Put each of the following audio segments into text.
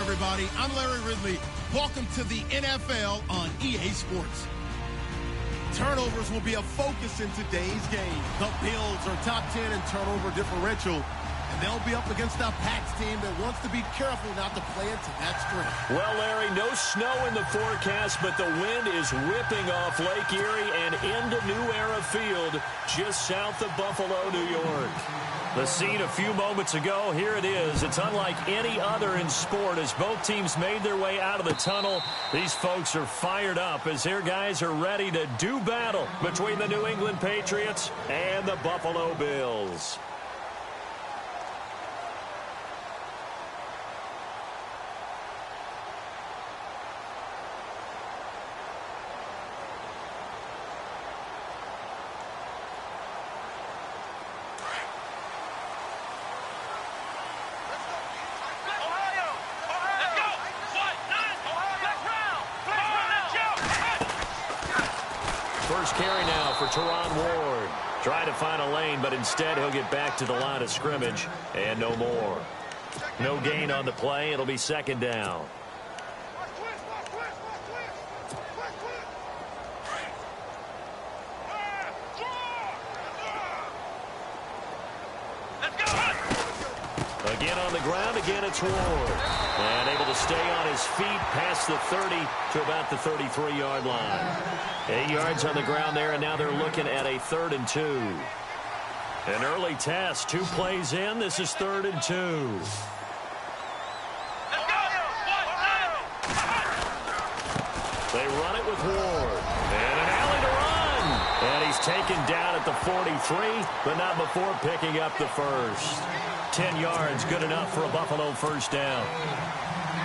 everybody. I'm Larry Ridley. Welcome to the NFL on EA Sports. Turnovers will be a focus in today's game. The Bills are top 10 in turnover differential, and they'll be up against a Pats team that wants to be careful not to play into that strength. Well, Larry, no snow in the forecast, but the wind is whipping off Lake Erie and into New Era Field just south of Buffalo, New York. The scene a few moments ago, here it is. It's unlike any other in sport as both teams made their way out of the tunnel. These folks are fired up as their guys are ready to do battle between the New England Patriots and the Buffalo Bills. First carry now for Teron Ward. Trying to find a lane, but instead he'll get back to the line of scrimmage and no more. No gain on the play. It'll be second down. Again on the ground, again it's Ward. And able to stay on his feet past the 30 to about the 33-yard line. 8 yards on the ground there, and now they're looking at a 3rd and 2. An early test, 2 plays in. This is 3rd and 2. They run it with Ward. And an alley to run. And he's taken down at the 43, but not before picking up the first. 10 yards, good enough for a Buffalo first down.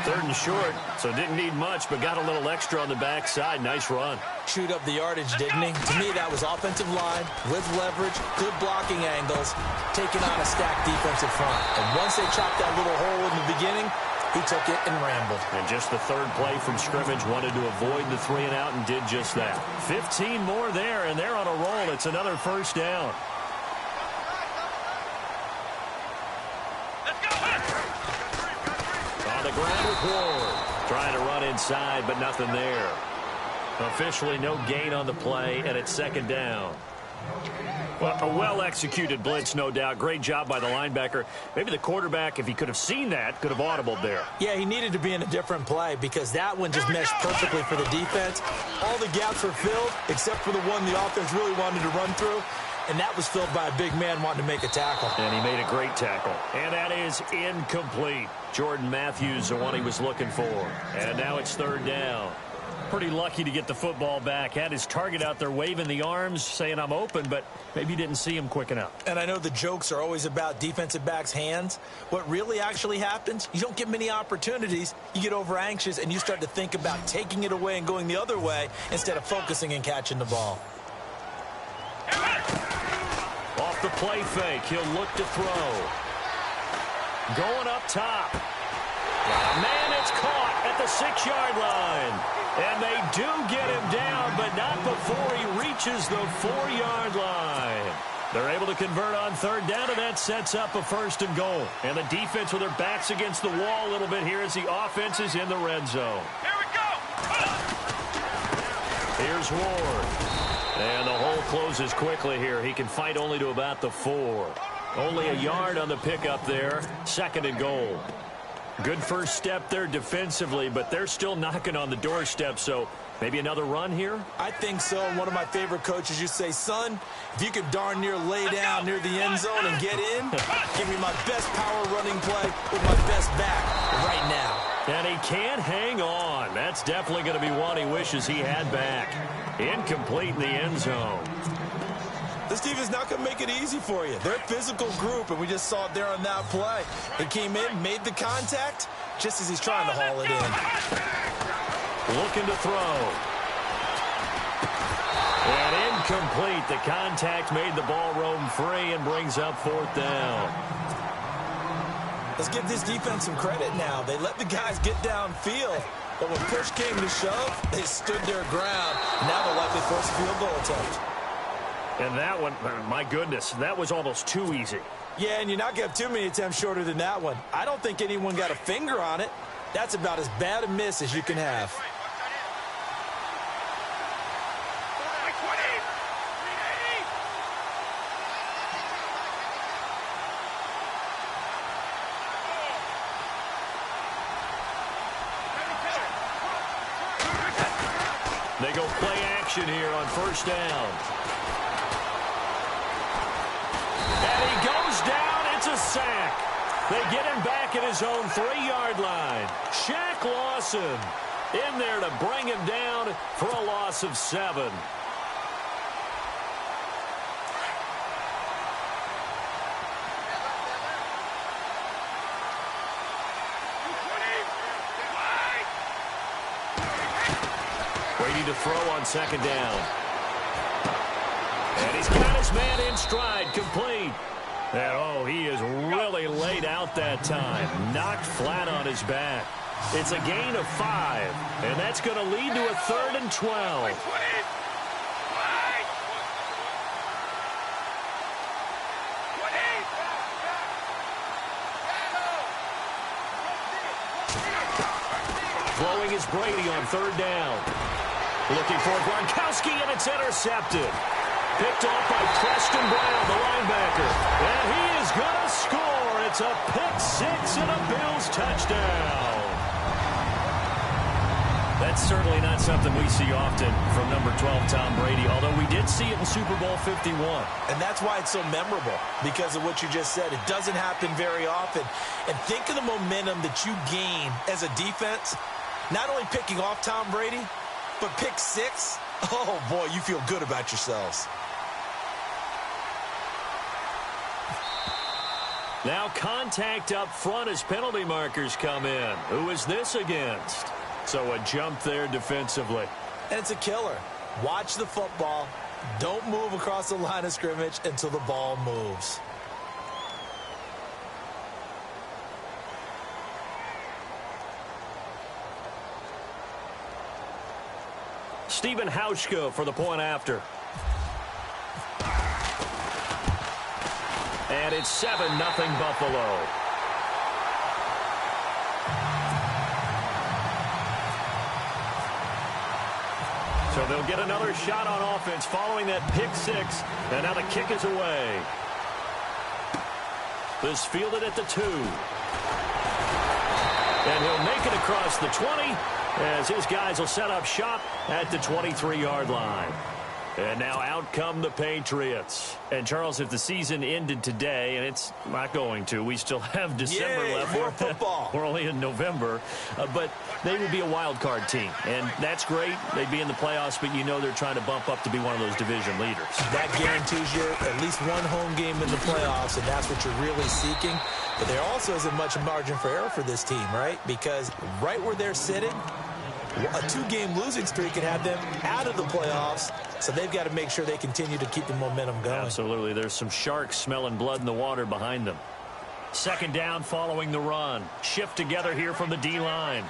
3rd and short, so didn't need much, but got a little extra on the backside. Nice run. Chewed up the yardage, didn't he? To me, that was offensive line with leverage, good blocking angles, taking on a stacked defensive front. And once they chopped that little hole in the beginning, he took it and rambled. And just the 3rd play from scrimmage, wanted to avoid the 3 and out and did just that. 15 more there, and they're on a roll. It's another first down. On the ground with Ward. Trying to run inside, but nothing there. Officially no gain on the play, and it's 2nd down. Well, a well-executed blitz, no doubt. Great job by the linebacker. Maybe the quarterback, if he could have seen that, could have audibled there. Yeah, he needed to be in a different play because that one just meshed perfectly for the defense. All the gaps were filled except for the one the offense really wanted to run through, and that was filled by a big man wanting to make a tackle. And he made a great tackle. And that is incomplete. Jordan Matthews, the one he was looking for. And now it's 3rd down. Pretty lucky to get the football back. Had his target out there waving the arms, saying I'm open, but maybe didn't see him quick enough. And I know the jokes are always about defensive backs' hands. What really actually happens, you don't get many opportunities. You get over anxious, and you start to think about taking it away and going the other way instead of focusing and catching the ball. Off the play fake, he'll look to throw. Going up top. Man, it's caught at the 6-yard line. And they do get him down, but not before he reaches the 4-yard line. They're able to convert on 3rd down, and that sets up a 1st and goal. And the defense with their backs against the wall a little bit here as the offense is in the red zone. Here we go! Here's Ward. And the hole closes quickly here. He can fight only to about the 4. Only a yard on the pickup there. 2nd and goal. Good first step there defensively, but they're still knocking on the doorstep, so maybe another run here? I think so. One of my favorite coaches used to say, son, if you could darn near lay down near the end zone and get in, give me my best power running play with my best back right now. And he can't hang on. That's definitely going to be one he wishes he had back. Incomplete in the end zone. This defense is not going to make it easy for you. They're a physical group, and we just saw it there on that play. He came in, made the contact, just as he's trying to haul it in. Looking to throw. And incomplete. The contact made the ball roam free and brings up 4th down. Let's give this defense some credit now. They let the guys get downfield, but when push came to shove, they stood their ground. Now they'll likely force a field goal attempt. And that one, my goodness, that was almost too easy. Yeah, and you're not going to have too many attempts shorter than that one. I don't think anyone got a finger on it. That's about as bad a miss as you can have. They go play action here on 1st down. And he goes down. It's a sack. They get him back at his own 3-yard line. Shaq Lawson in there to bring him down for a loss of 7. Waiting to throw on 2nd down. And he's got his man in stride, complete. And, oh, he is really laid out that time. Knocked flat on his back. It's a gain of 5, and that's going to lead to a 3rd and 12. Throwing is Brady on 3rd down. Looking for Gronkowski, and it's intercepted. Picked off by Preston Brown, the linebacker. And he is going to score. It's a pick 6 and a Bills touchdown. That's certainly not something we see often from number 12, Tom Brady, although we did see it in Super Bowl 51. And that's why it's so memorable, because of what you just said. It doesn't happen very often. And think of the momentum that you gain as a defense, not only picking off Tom Brady, but pick 6. Oh, boy, you feel good about yourselves. Now contact up front as penalty markers come in. Who is this against? So a jump there defensively. And it's a killer. Watch the football. Don't move across the line of scrimmage until the ball moves. Stephen Hauschka for the point after. And it's 7-0 Buffalo. So they'll get another shot on offense following that pick six. And now the kick is away. This fielded at the 2. And he'll make it across the 20 as his guys will set up shop at the 23-yard line. And now out come the Patriots. And, Charles, if the season ended today, and it's not going to, we still have December left. More football. We're only in November. But they would be a wild card team. And that's great. They'd be in the playoffs, but you know they're trying to bump up to be one of those division leaders. That guarantees you at least one home game in the playoffs, and that's what you're really seeking. But there also isn't much margin for error for this team, right? Because right where they're sitting, a 2-game losing streak could have them out of the playoffs, so they've got to make sure they continue to keep the momentum going. Absolutely. There's some sharks smelling blood in the water behind them. Second down following the run. Shift together here from the D-line.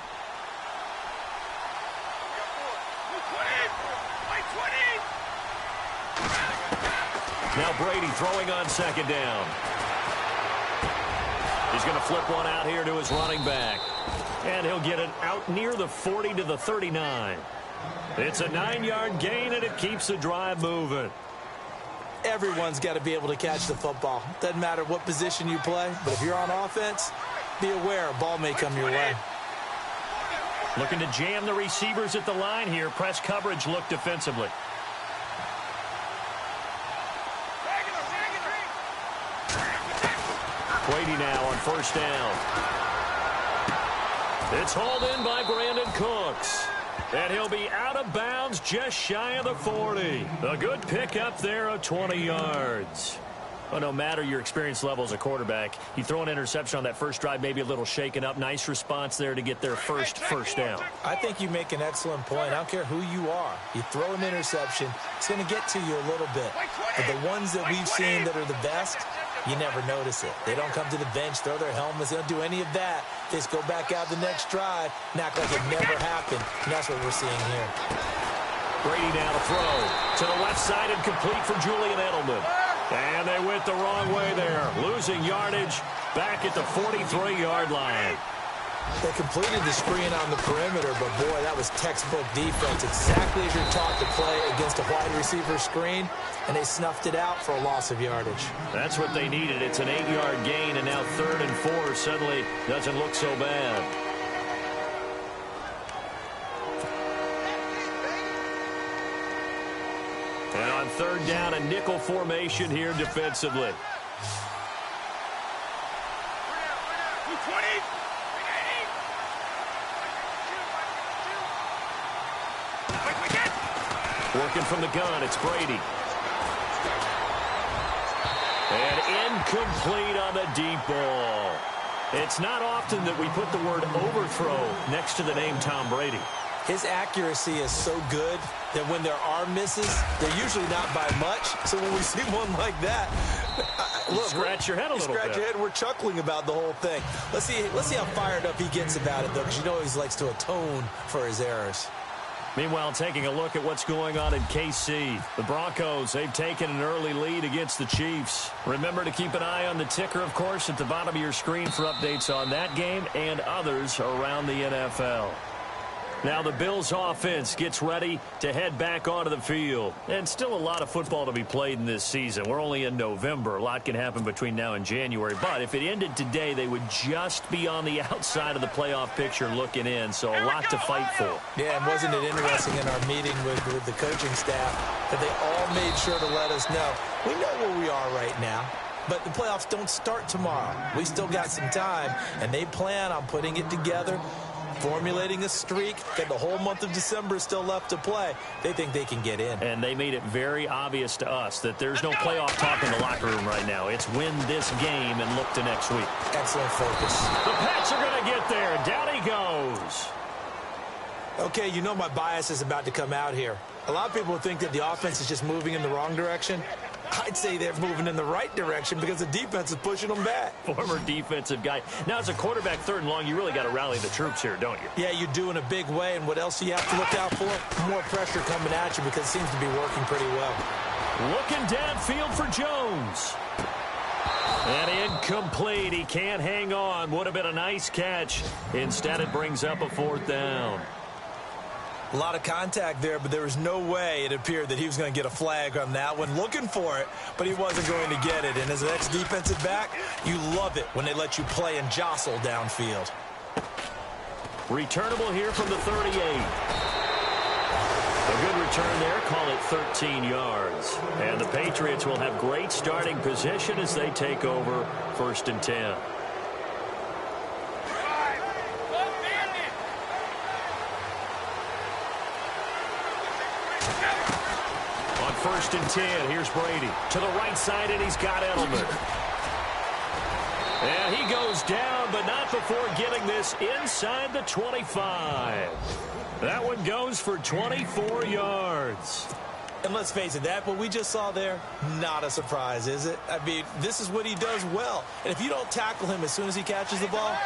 Now Brady throwing on second down. He's going to flip one out here to his running back. And he'll get it out near the 40 to the 39. It's a 9-yard gain, and it keeps the drive moving. Everyone's got to be able to catch the football. Doesn't matter what position you play, but if you're on offense, be aware a ball may come your way. Looking to jam the receivers at the line here. Press coverage look defensively. Brady now on first down. It's hauled in by Brandon Cooks. And he'll be out of bounds just shy of the 40. A good pickup there of 20 yards. Well, no matter your experience level as a quarterback, you throw an interception on that first drive, maybe a little shaken up. Nice response there to get their first down. I think you make an excellent point. I don't care who you are. You throw an interception, it's going to get to you a little bit. But the ones that we've seen that are the best, you never notice it. They don't come to the bench, throw their helmets. They don't do any of that. They just go back out the next drive and act like it never happened. And that's what we're seeing here. Brady now to throw. To the left side and complete for Julian Edelman. And they went the wrong way there. Losing yardage back at the 43-yard line. They completed the screen on the perimeter, but, boy, that was textbook defense. Exactly as you're taught to play against a wide receiver screen, and they snuffed it out for a loss of yardage. That's what they needed. It's an 8-yard gain, and now 3rd and 4 suddenly doesn't look so bad. And on 3rd down, a nickel formation here defensively. Working from the gun, it's Brady. And incomplete on the deep ball. It's not often that we put the word overthrow next to the name Tom Brady. His accuracy is so good that when there are misses, they're usually not by much. So when we see one like that, look, scratch your head a little bit. Scratch your head. We're chuckling about the whole thing. Let's see how fired up he gets about it, though, because you know he likes to atone for his errors. Meanwhile, taking a look at what's going on in KC. The Broncos, they've taken an early lead against the Chiefs. Remember to keep an eye on the ticker, of course, at the bottom of your screen for updates on that game and others around the NFL. Now the Bills offense gets ready to head back onto the field. And still a lot of football to be played in this season. We're only in November. A lot can happen between now and January. But if it ended today, they would just be on the outside of the playoff picture looking in. So a lot to fight for. Yeah, and wasn't it interesting in our meeting with the coaching staff that they all made sure to let us know, we know where we are right now. But the playoffs don't start tomorrow. We still got some time, and they plan on putting it together formulating a streak, and the whole month of December is still left to play. They think they can get in. And they made it very obvious to us that there's no playoff talk in the locker room right now. It's win this game and look to next week. Excellent focus. The Pats are going to get there. Down he goes. Okay, you know my bias is about to come out here. A lot of people think that the offense is just moving in the wrong direction. I'd say they're moving in the right direction because the defense is pushing them back. Former defensive guy. Now, as a quarterback, 3rd and long, you really got to rally the troops here, don't you? Yeah, you do in a big way. And what else do you have to look out for? More pressure coming at you because it seems to be working pretty well. Looking downfield for Jones. And incomplete. He can't hang on. Would have been a nice catch. Instead, it brings up a 4th down. A lot of contact there, but there was no way it appeared that he was going to get a flag on that one. Looking for it, but he wasn't going to get it. And as an ex-defensive back, you love it when they let you play and jostle downfield. Returnable here from the 38. A good return there. Call it 13 yards. And the Patriots will have great starting position as they take over 1st and 10. On 1st and 10, here's Brady. To the right side, and he's got Edelman. And he goes down, but not before getting this inside the 25. That one goes for 24 yards. And let's face it, that what we just saw there, not a surprise, is it? I mean, this is what he does well. And if you don't tackle him as soon as he catches the ball,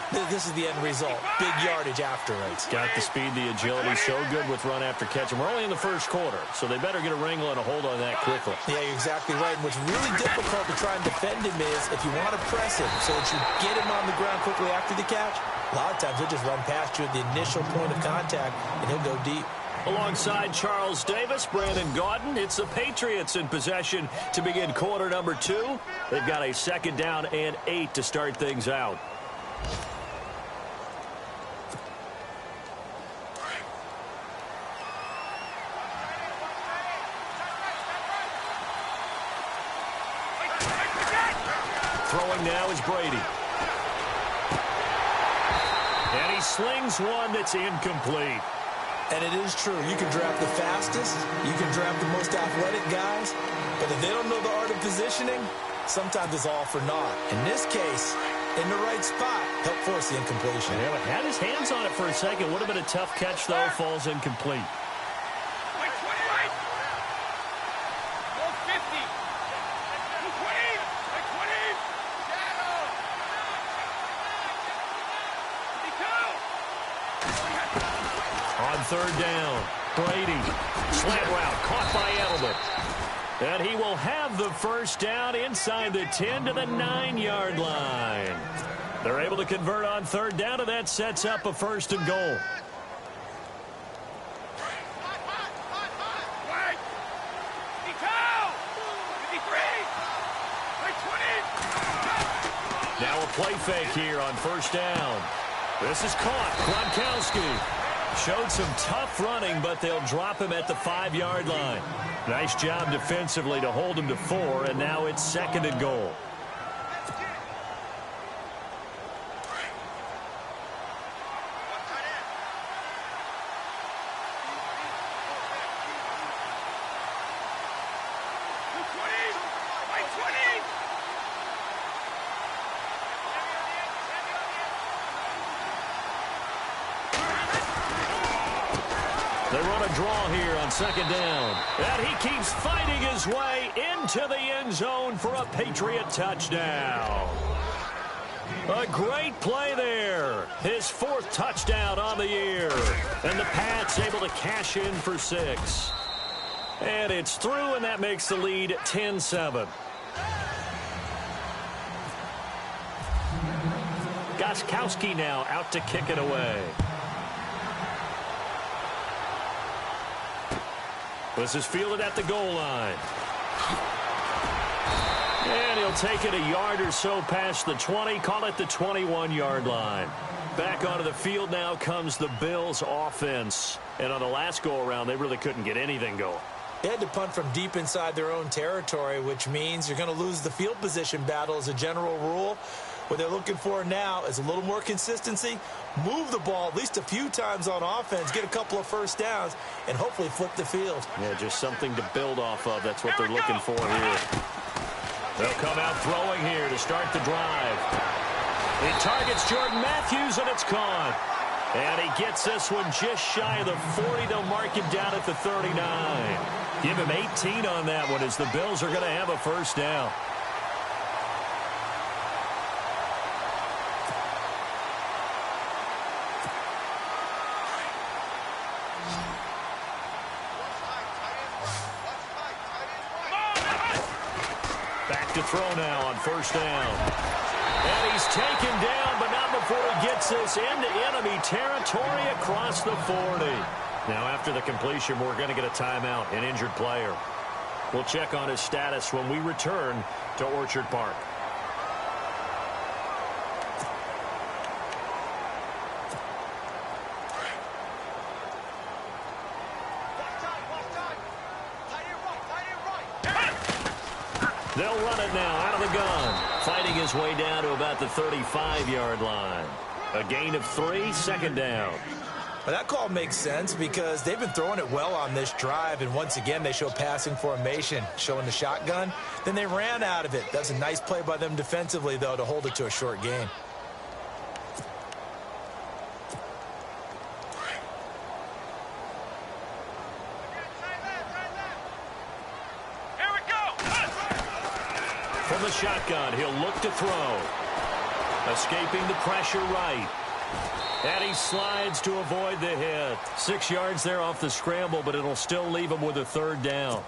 this is the end result. Big yardage after it. Got the speed, the agility, so good with run after catch. And we're only in the 1st quarter, so they better get a wrangle and a hold on that quickly. Yeah, you're exactly right. And what's really difficult to try and defend him is if you want to press him so that you get him on the ground quickly after the catch, a lot of times he'll just run past you at the initial point of contact, and he'll go deep. Alongside Charles Davis, Brandon Gaudin, it's the Patriots in possession to begin quarter number 2. They've got a 2nd down and 8 to start things out. Throwing now is Brady. And he slings one that's incomplete. And it is true. You can draft the fastest. You can draft the most athletic guys. But if they don't know the art of positioning, sometimes it's all for naught. In this case, in the right spot, help force the incompletion. Yeah, had his hands on it for a second. Would have been a tough catch, though. Falls incomplete. On 3rd down, Brady, slant route, caught by Edelman. And he will have the 1st down inside the 10 to the 9-yard line. They're able to convert on 3rd down, and that sets up a 1st and goal. Now a play fake here on 1st down. This is caught. Gronkowski. Showed some tough running, but they'll drop him at the 5-yard line. Nice job defensively to hold him to 4, and now it's 2nd and goal. They run a draw here on 2nd down. And he keeps fighting his way into the end zone for a Patriot touchdown. A great play there. His 4th touchdown on the year. And the Pats able to cash in for 6. And it's through, and that makes the lead 10-7. Gostkowski now out to kick it away. This is fielded at the goal line. And he'll take it a yard or so past the 20, call it the 21-yard line. Back onto the field now comes the Bills offense. And on the last go-around, they really couldn't get anything going. They had to punt from deep inside their own territory, which means you're going to lose the field position battle as a general rule. What they're looking for now is a little more consistency, move the ball at least a few times on offense, get a couple of first downs, and hopefully flip the field. Yeah, just something to build off of. That's what they're looking for here. They'll come out throwing here to start the drive. He targets Jordan Matthews, and it's caught. And he gets this one just shy of the 40. They'll mark him down at the 39. Give him 18 on that one as the Bills are going to have a first down. Back to throw now on first down. And he's taken down, but not before he gets this into enemy territory across the 40. Now, after the completion, we're going to get a timeout, an injured player. We'll check on his status when we return to Orchard Park. They'll run it now out of the gun. Fighting his way down to about the 35-yard line. A gain of 3, second down. Well, that call makes sense because they've been throwing it well on this drive, and once again they show passing formation, showing the shotgun. Then they ran out of it. That's a nice play by them defensively, though, to hold it to a short gain. From the shotgun, he'll look to throw. Escaping the pressure right. And he slides to avoid the hit. 6 yards there off the scramble, but it'll still leave him with a third down.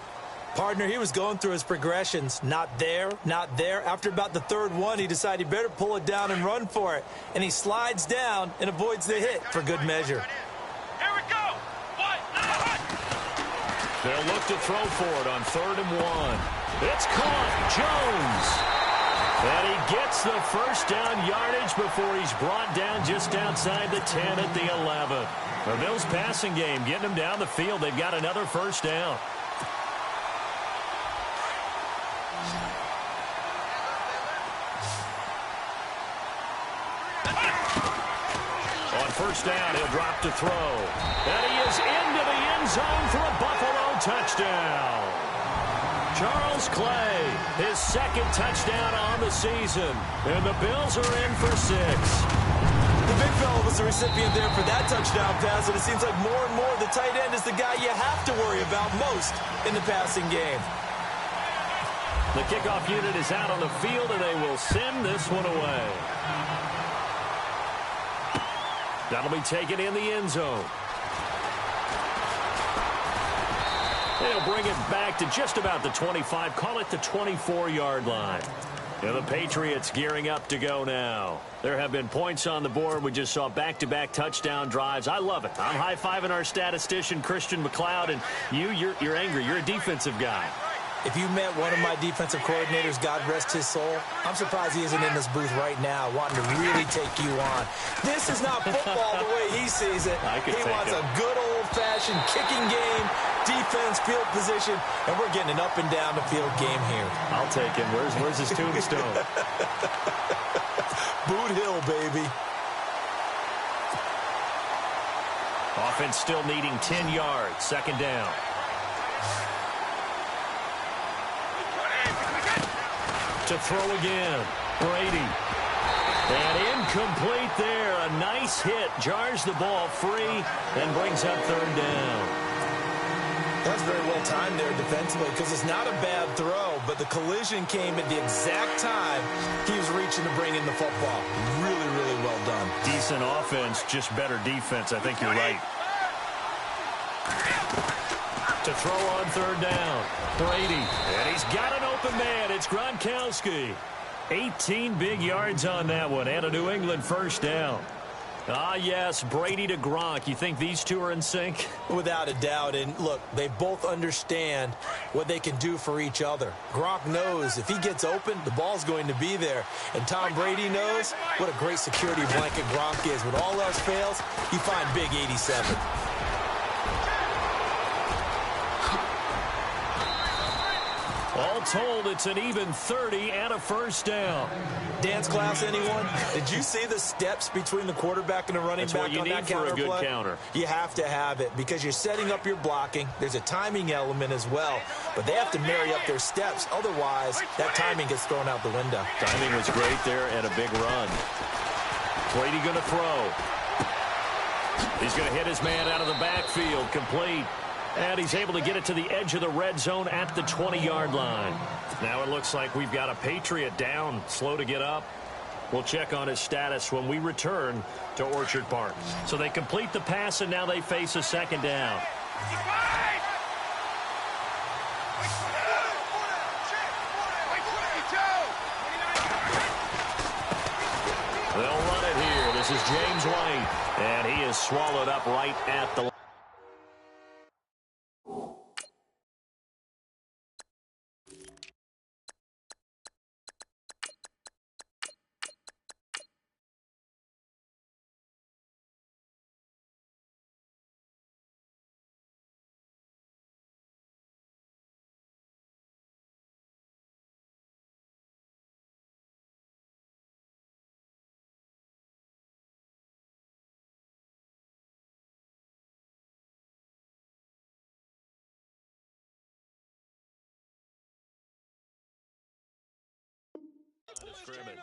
Partner, he was going through his progressions. Not there, not there. After about the third one, he decided he better pull it down and run for it. And he slides down and avoids the hit for good measure. Here we go. They'll look to throw for it on 3rd and 1. It's caught. Jones. And he gets the first down yardage before he's brought down just outside the 10 at the 11. The Bills passing game getting him down the field. They've got another first down. On first down, he'll drop to throw. And he is into the end zone for a Buffalo touchdown. Charles Clay, his second touchdown on the season. And the Bills are in for 6. The big fella was the recipient there for that touchdown pass, and it seems like more and more the tight end is the guy you have to worry about most in the passing game. The kickoff unit is out on the field, and they will send this one away. That'll be taken in the end zone. They'll bring it back to just about the 25, call it the 24-yard line. And the Patriots gearing up to go now. There have been points on the board. We just saw back-to-back touchdown drives. I love it. I'm high-fiving our statistician, Christian McLeod, and you're angry. You're a defensive guy. If you met one of my defensive coordinators, God rest his soul, I'm surprised he isn't in this booth right now wanting to really take you on. This is not football the way he sees it. He wants a good old-fashioned kicking game, defense, field position, and we're getting an up and down the field game here. I'll take him. Where's his tombstone? Boot Hill, baby. Offense still needing 10 yards. Second down. To throw again. Brady. And incomplete there. A nice hit. Jars the ball free and brings up third down. That's very well timed there defensively because it's not a bad throw, but the collision came at the exact time he was reaching to bring in the football. Really, really well done. Decent offense, just better defense. I think you're right. To throw on third down. Brady. And he's got an open man. It's Gronkowski. 18 big yards on that one and a New England first down. Ah, yes, Brady to Gronk. You think these two are in sync? Without a doubt. And, look, they both understand what they can do for each other. Gronk knows if he gets open, the ball's going to be there. And Tom Brady knows what a great security blanket Gronk is. When all else fails, you find Big 87. All told, it's an even 30 and a first down. Dance class, anyone? Did you see the steps between the quarterback and the running back on that counter play? That's what you need for a good counter. You have to have it because you're setting up your blocking. There's a timing element as well, but they have to marry up their steps. Otherwise, that timing gets thrown out the window. Timing was great there and a big run. Brady going to throw. He's going to hit his man out of the backfield, complete. And he's able to get it to the edge of the red zone at the 20-yard line. Now it looks like we've got a Patriot down, slow to get up. We'll check on his status when we return to Orchard Park. So they complete the pass, and now they face a second down. They'll run it here. This is James White, and he is swallowed up right at the line. Scrimmage.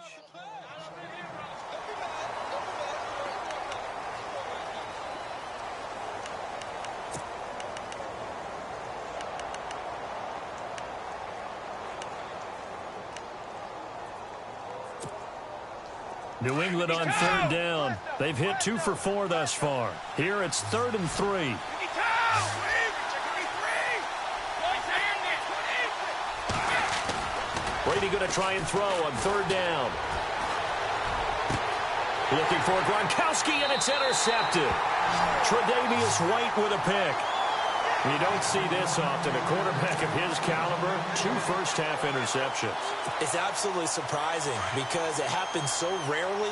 New England on third down. They've hit 2 for 4 thus far. Here it's 3rd and 3. Brady going to try and throw on 3rd down. Looking for Gronkowski, and it's intercepted. Tre'Davious White with a pick. You don't see this often. A quarterback of his caliber, 2 first-half interceptions. It's absolutely surprising because it happens so rarely.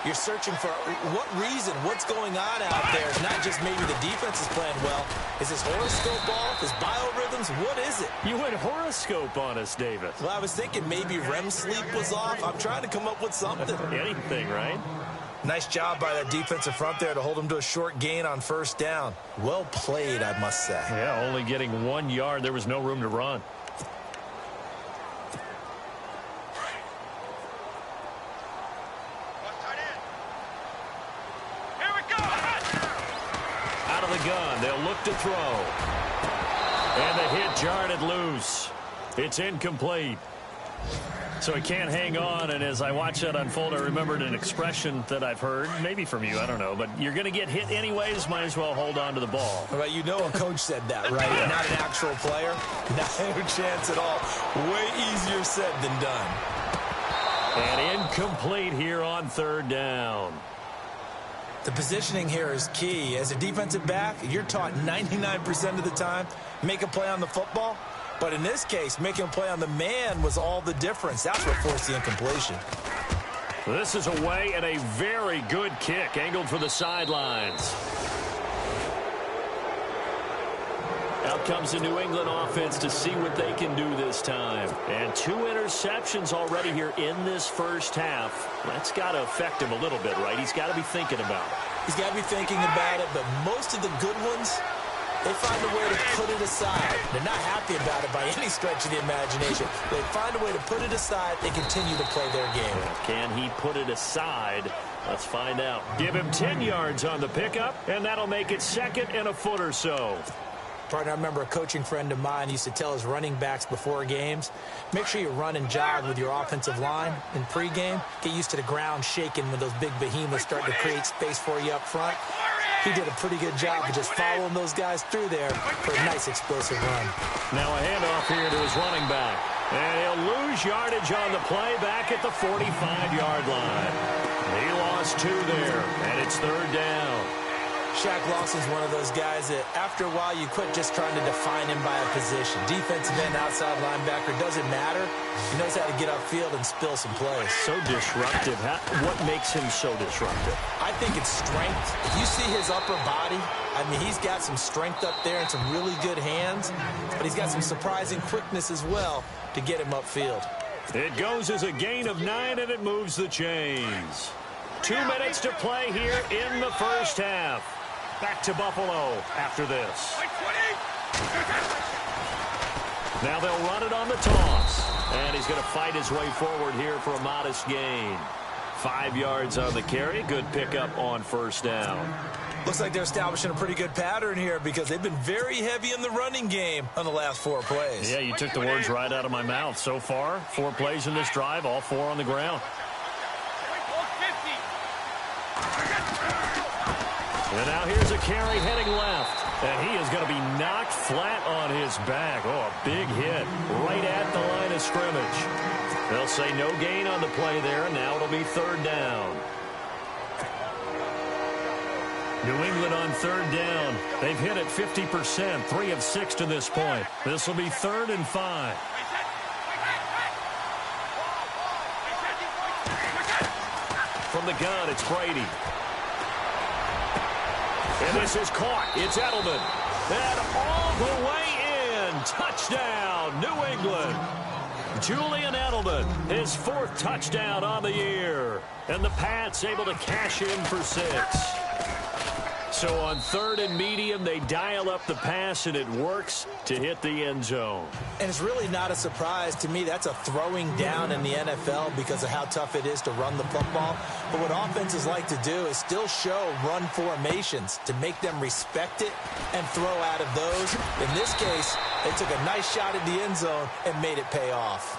You're searching for what reason, what's going on out there. It's not just maybe the defense is playing well. Is his horoscope off? His biorhythms? What is it? You went horoscope on us, David. Well, I was thinking maybe REM sleep was off. I'm trying to come up with something. Anything, right? Nice job by that defensive front there to hold him to a short gain on 1st down. Well played, I must say. Yeah, only getting 1 yard. There was no room to run. Gun. They'll look to throw. And the hit jarred it loose. It's incomplete. So he can't hang on, and as I watch that unfold, I remembered an expression that I've heard, maybe from you, I don't know, but you're going to get hit anyways, might as well hold on to the ball. Well, you know a coach said that, right? Yeah. Not an actual player. No chance at all. Way easier said than done. And incomplete here on 3rd down. The positioning here is key. As a defensive back, you're taught 99% of the time, make a play on the football. But in this case, making a play on the man was all the difference. That's what forced the incompletion. This is away and a very good kick, angled for the sidelines. Out comes the New England offense to see what they can do this time. And 2 interceptions already here in this first half. That's got to affect him a little bit, right? He's got to be thinking about it. He's got to be thinking about it, but most of the good ones, they find a way to put it aside. They're not happy about it by any stretch of the imagination. They find a way to put it aside. They continue to play their game. Can he put it aside? Let's find out. Give him 10 yards on the pickup, and that'll make it 2nd and a foot or so. Partner, I remember a coaching friend of mine used to tell his running backs before games, make sure you run and jog with your offensive line in pregame. Get used to the ground shaking when those big behemoths start to create space for you up front. He did a pretty good job of just following those guys through there for a nice explosive run. Now a handoff here to his running back. And he'll lose yardage on the play back at the 45-yard line. He lost 2 there, and it's 3rd down. Shaq Lawson's one of those guys that after a while you quit just trying to define him by a position. Defensive end, outside linebacker, doesn't matter. He knows how to get upfield and spill some plays. So disruptive. What makes him so disruptive? I think it's strength. If you see his upper body, I mean, he's got some strength up there and some really good hands. but he's got some surprising quickness as well to get him upfield. It goes as a gain of 9, and it moves the chains. 2 minutes to play here in the first half. Back to Buffalo after this. Now they'll run it on the toss. And he's going to fight his way forward here for a modest gain. 5 yards on the carry. Good pickup on first down. Looks like they're establishing a pretty good pattern here because they've been very heavy in the running game on the last 4 plays. Yeah, you took the words right out of my mouth. So far, 4 plays in this drive, all 4 on the ground. And now here's a carry heading left. And he is going to be knocked flat on his back. Oh, a big hit right at the line of scrimmage. They'll say no gain on the play there, and now it'll be 3rd down. New England on 3rd down. They've hit it 50%, 3 of 6 to this point. This will be 3rd and 5. From the gun, it's Brady. And this is caught. It's Edelman. And all the way in. Touchdown, New England. Julian Edelman, his 4th touchdown on the year. And the Pats able to cash in for 6. So on 3rd and medium, they dial up the pass, and it works to hit the end zone. And it's really not a surprise to me. That's a throwing down in the NFL because of how tough it is to run the football. But what offenses like to do is still show run formations to make them respect it and throw out of those. In this case, they took a nice shot at the end zone and made it pay off.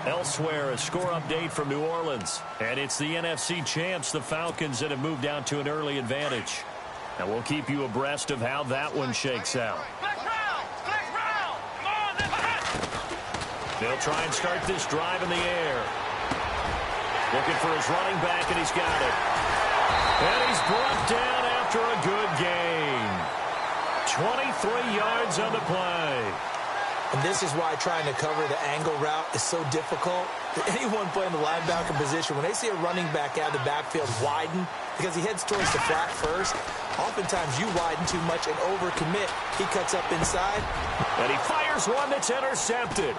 Elsewhere, a score update from New Orleans. And it's the NFC champs, the Falcons, that have moved down to an early advantage. And we'll keep you abreast of how that one shakes out. They'll try and start this drive in the air. Looking for his running back, and he's got it. And he's brought down after a good gain. 23 yards on the play. And this is why trying to cover the angle route is so difficult. Anyone playing the linebacker position, when they see a running back out of the backfield widen, because he heads towards the flat first, oftentimes you widen too much and overcommit. He cuts up inside. And he fires one that's intercepted.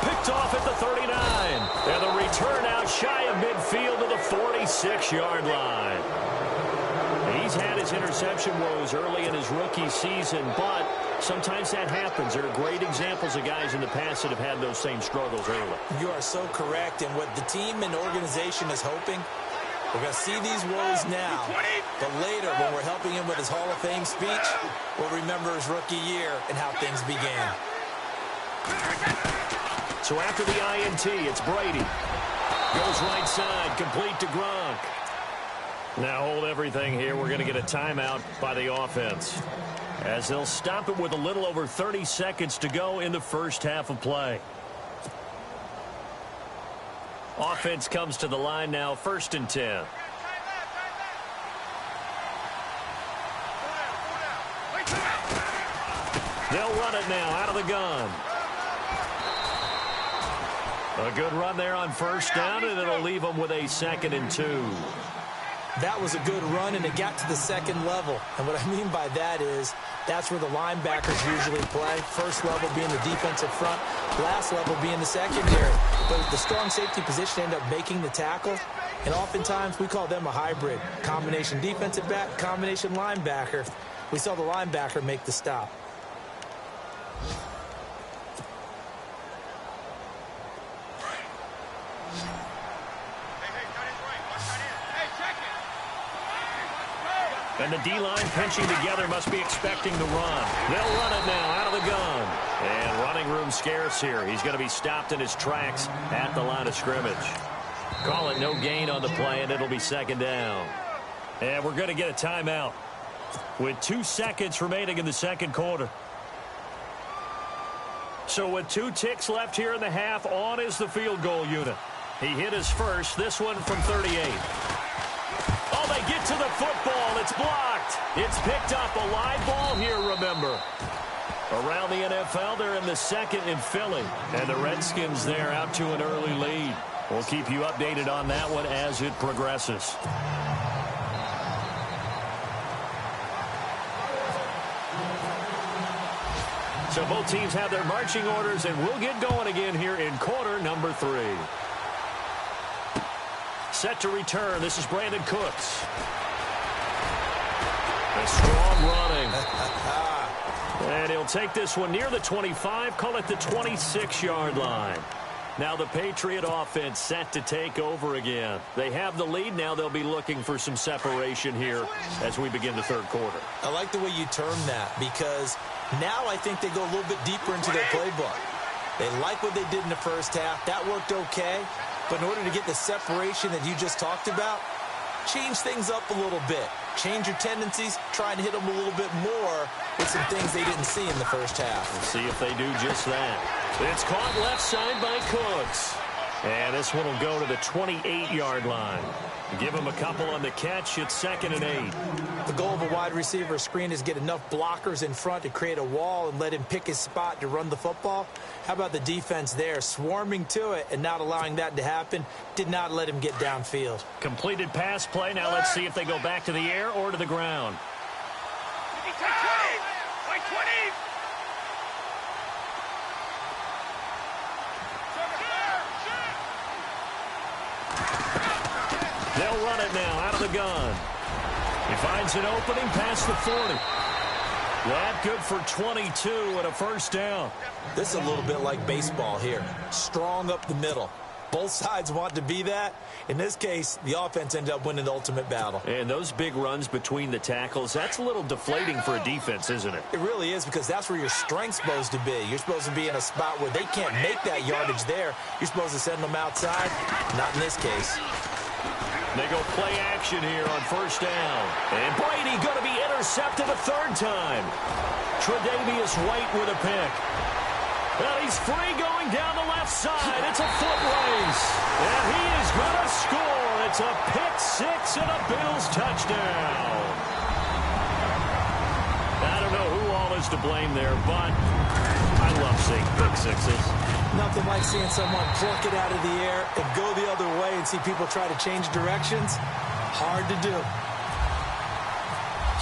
Picked off at the 39. And the return out shy of midfield to the 46-yard line. He's had his interception woes early in his rookie season, but sometimes that happens. There are great examples of guys in the past that have had those same struggles early. You are so correct. And what the team and organization is hoping, we're going to see these woes now, but later when we're helping him with his Hall of Fame speech, we'll remember his rookie year and how things began. So after the INT, it's Brady. Goes right side, complete to Gronk. Now hold everything here. We're going to get a timeout by the offense, as they'll stop it with a little over 30 seconds to go in the first half of play. Offense comes to the line now, 1st and 10. They'll run it now out of the gun. A good run there on first down, and it'll leave them with a 2nd and 2. That was a good run, and it got to the 2nd level. And what I mean by that is that's where the linebackers usually play. First level being the defensive front, last level being the secondary. But the strong safety position ended up making the tackle, and oftentimes we call them a hybrid. Combination defensive back, combination linebacker. We saw the linebacker make the stop. And the D-line pinching together must be expecting the run. They'll run it now out of the gun. And running room scarce here. He's going to be stopped in his tracks at the line of scrimmage. Call it no gain on the play, and it'll be 2nd down. And we're going to get a timeout with 2 seconds remaining in the 2nd quarter. So with 2 ticks left here in the half, on is the field goal unit. He hit his first, this one from 38. Oh, they get to the football. It's blocked. It's picked up. A live ball here, remember. Around the NFL, they're in the 2nd in Philly. And the Redskins there out to an early lead. We'll keep you updated on that one as it progresses. So both teams have their marching orders, and we'll get going again here in quarter number 3. Set to return. This is Brandon Cooks. A strong running. And he'll take this one near the 25, call it the 26-yard line. Now the Patriot offense set to take over again. They have the lead. Now they'll be looking for some separation here as we begin the third quarter. I like the way you term that, because now I think they go a little bit deeper into their playbook. They like what they did in the first half. That worked okay. But in order to get the separation that you just talked about, change things up a little bit. Change your tendencies, try and hit them a little bit more with some things they didn't see in the first half. We'll see if they do just that. It's caught left side by Cooks. And this one will go to the 28-yard line. Give him a couple on the catch. It's 2nd and 8. The goal of a wide receiver screen is get enough blockers in front to create a wall and let him pick his spot to run the football. How about the defense there, swarming to it and not allowing that to happen? Did not let him get downfield. Completed pass play. Now let's see if they go back to the air or to the ground. They'll run it now out of the gun. He finds an opening past the 40. That good for 22 and a first down. This is a little bit like baseball here. Strong up the middle. Both sides want to be that. In this case, the offense ended up winning the ultimate battle. And those big runs between the tackles, that's a little deflating for a defense, isn't it? It really is, because that's where your strength's supposed to be. You're supposed to be in a spot where they can't make that yardage there. You're supposed to send them outside. Not in this case. They go play action here on first down. And Brady going to be intercepted a third time. Tre'Davious White with a pick. Well, he's free going down the left side. It's a foot race. And he is going to score. It's a pick-6 and a Bills touchdown. I don't know who all is to blame there, but I love seeing pick-6s. Nothing like seeing someone pluck it out of the air and go the other way and see people try to change directions. Hard to do.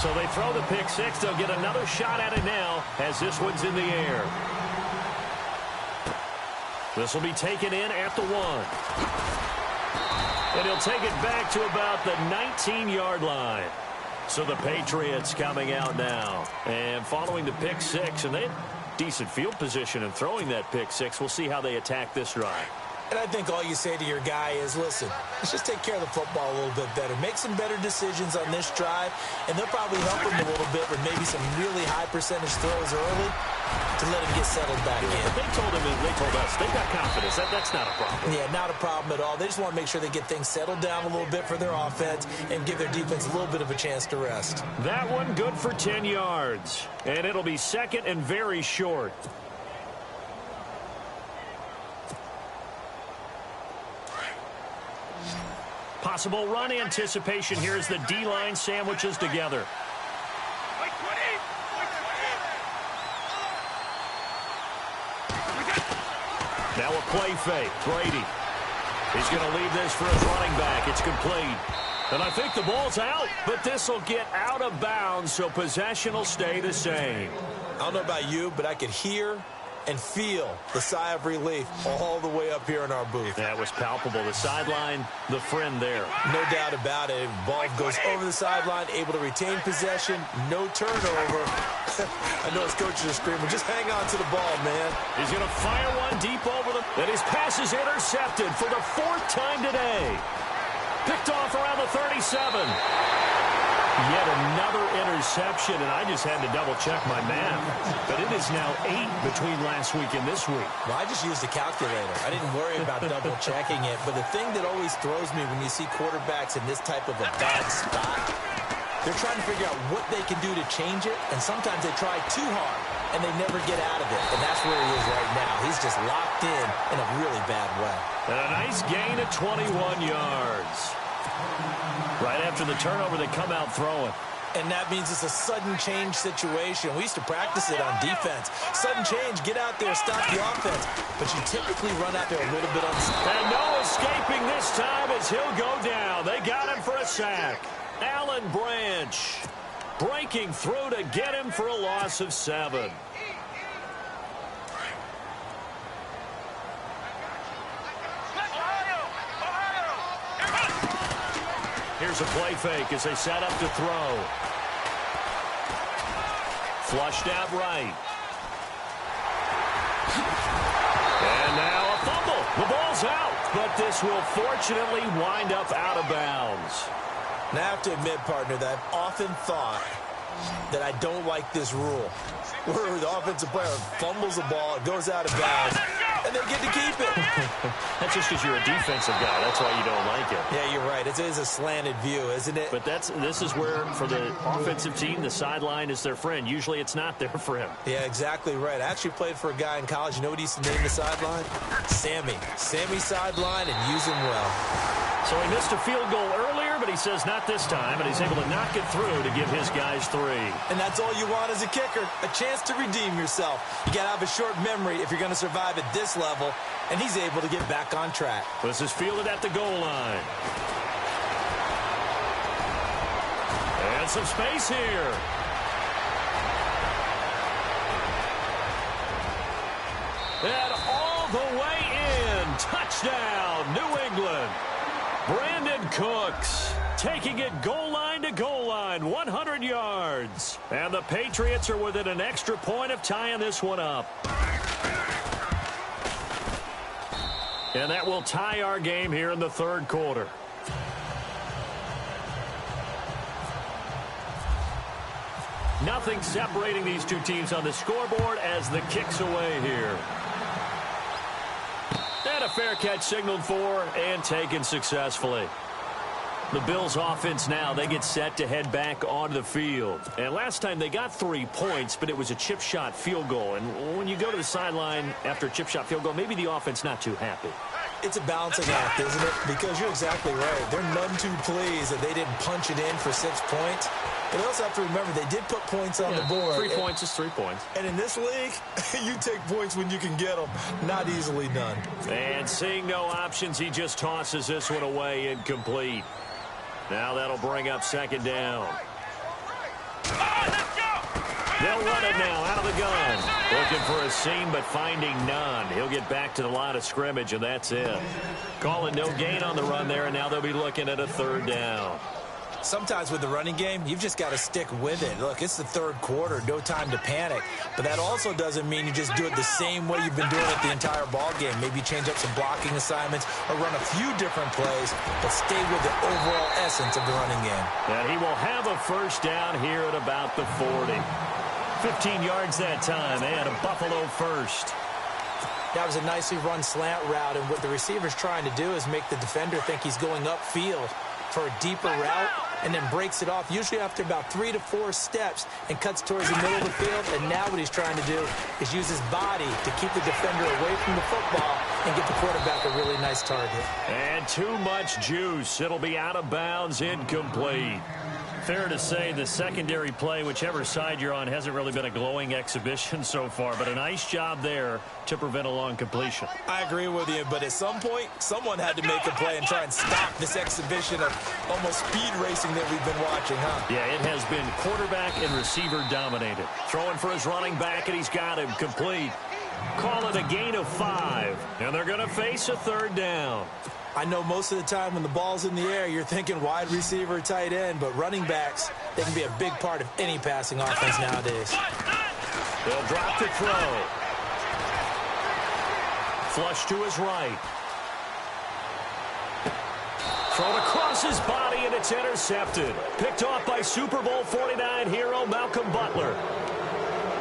So they throw the pick-6. They'll get another shot at it now as this one's in the air. This will be taken in at the 1. And he'll take it back to about the 19-yard line. So the Patriots coming out now. And following the pick-6, and they had decent field position in throwing that pick-6. We'll see how they attack this drive. And I think all you say to your guy is, listen, let's just take care of the football a little bit better. Make some better decisions on this drive, and they'll probably help him a little bit with maybe some really high percentage throws early to let him get settled back in. They told us they've got confidence. That's not a problem. Yeah, not a problem at all. They just want to make sure they get things settled down a little bit for their offense and give their defense a little bit of a chance to rest. That one good for 10 yards. And it'll be 2nd and very short. Possible run anticipation here as the D-line sandwiches together. Now a play fake. Brady. He's going to leave this for his running back. It's complete. And I think the ball's out, but this will get out of bounds, so possession will stay the same. I don't know about you, but I could hear and feel the sigh of relief all the way up here in our booth. That was palpable. The sideline, the friend there. No doubt about it. Ball goes over the sideline, able to retain possession, no turnover. I know his coaches are screaming, just hang on to the ball, man. He's going to fire one deep over them, and his pass is intercepted for the 4th time today. Picked off around the 37. Yet another interception, and I just had to double-check my math. But it is now 8 between last week and this week. Well, I just used a calculator. I didn't worry about double-checking it. But the thing that always throws me when you see quarterbacks in this type of a bad spot, they're trying to figure out what they can do to change it, and sometimes they try too hard, and they never get out of it. And that's where he is right now. He's just locked in a really bad way. And a nice gain of 21 yards. Right after the turnover, they come out throwing. And that means it's a sudden change situation. We used to practice it on defense. Sudden change, get out there, stop the offense. But you typically run out there a little bit unstuck. And no escaping this time as he'll go down. They got him for a sack. Alan Branch breaking through to get him for a loss of 7. Here's a play fake as they set up to throw. Flushed out right. And now a fumble. The ball's out, but this will fortunately wind up out of bounds. Now, I have to admit, partner, that I've often thought that I don't like this rule, where the offensive player fumbles the ball, it goes out of bounds, and they get to keep it. That's just because you're a defensive guy. That's why you don't like it. Yeah, you're right. It is a slanted view, isn't it? But this is where, for the offensive team, the sideline is their friend. Usually it's not there for him. Yeah, exactly right. I actually played for a guy in college. You know what he used to name the sideline? Sammy. Sammy sideline, and use him well. So he missed a field goal earlier, but he says not this time, and he's able to knock it through to give his guys 3. And that's all you want as a kicker, a chance to redeem yourself. You got to have a short memory if you're going to survive at this level, and he's able to get back on track. This is fielded at the goal line. And some space here. And all the way in. Touchdown, New England. Brandon Cooks taking it goal line to goal line, 100 yards. And the Patriots are within an extra point of tying this one up. And that will tie our game here in the third quarter. Nothing separating these two teams on the scoreboard as the kick's away here. And a fair catch signaled for and taken successfully. The Bills offense now, they get set to head back onto the field. And last time they got 3 points, but it was a chip shot field goal. And when you go to the sideline after a chip shot field goal, maybe the offense not too happy. It's a balancing act, isn't it? Because you're exactly right. They're none too pleased that they didn't punch it in for 6 points. But you also have to remember they did put points on the board. 3 points is 3 points. And in this league, you take points when you can get them. Not easily done. And seeing no options, he just tosses this one away incomplete. Now that'll bring up second down. They'll run it now out of the gun. Looking for a seam, but finding none. He'll get back to the line of scrimmage, and that's it. Calling no gain on the run there, and now they'll be looking at a third down. Sometimes with the running game, you've just got to stick with it. Look, it's the third quarter, no time to panic. But that also doesn't mean you just do it the same way you've been doing it the entire ball game. Maybe change up some blocking assignments or run a few different plays, but stay with the overall essence of the running game. And he will have a first down here at about the 40. 15 yards that time, and a Buffalo first. That was a nicely run slant route, and what the receiver's trying to do is make the defender think he's going upfield for a deeper route, and then breaks it off, usually after about 3 to 4 steps, and cuts towards the middle of the field. And now what he's trying to do is use his body to keep the defender away from the football and get the quarterback a really nice target. And too much juice. It'll be out of bounds, incomplete. Fair to say the secondary play, whichever side you're on, hasn't really been a glowing exhibition so far, but a nice job there to prevent a long completion. I agree with you, but at some point, someone had to make a play and try and stop this exhibition of almost speed racing that we've been watching, huh? Yeah, it has been quarterback and receiver dominated. Throwing for his running back, and he's got him complete. Call it a gain of 5, and they're going to face a third down. I know most of the time when the ball's in the air, you're thinking wide receiver, tight end, but running backs, they can be a big part of any passing offense nowadays. They'll drop to throw. Flush to his right. Thrown across his body, and it's intercepted. Picked off by Super Bowl 49 hero Malcolm Butler.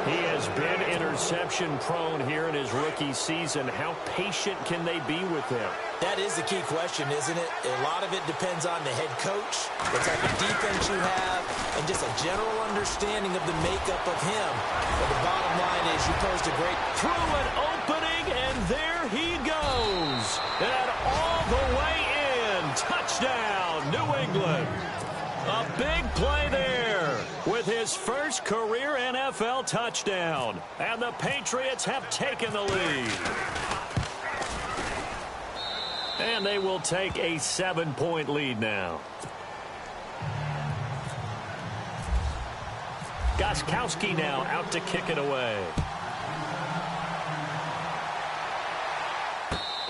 He has been interception-prone here in his rookie season. How patient can they be with him? That is the key question, isn't it? A lot of it depends on the head coach, the type of defense you have, and just a general understanding of the makeup of him. But the bottom line is you posed a great... Through an opening, and there he goes. And all the way in. Touchdown, New England. A big play there with his first career NFL touchdown. And the Patriots have taken the lead. And they will take a 7-point lead now. Gostkowski now out to kick it away.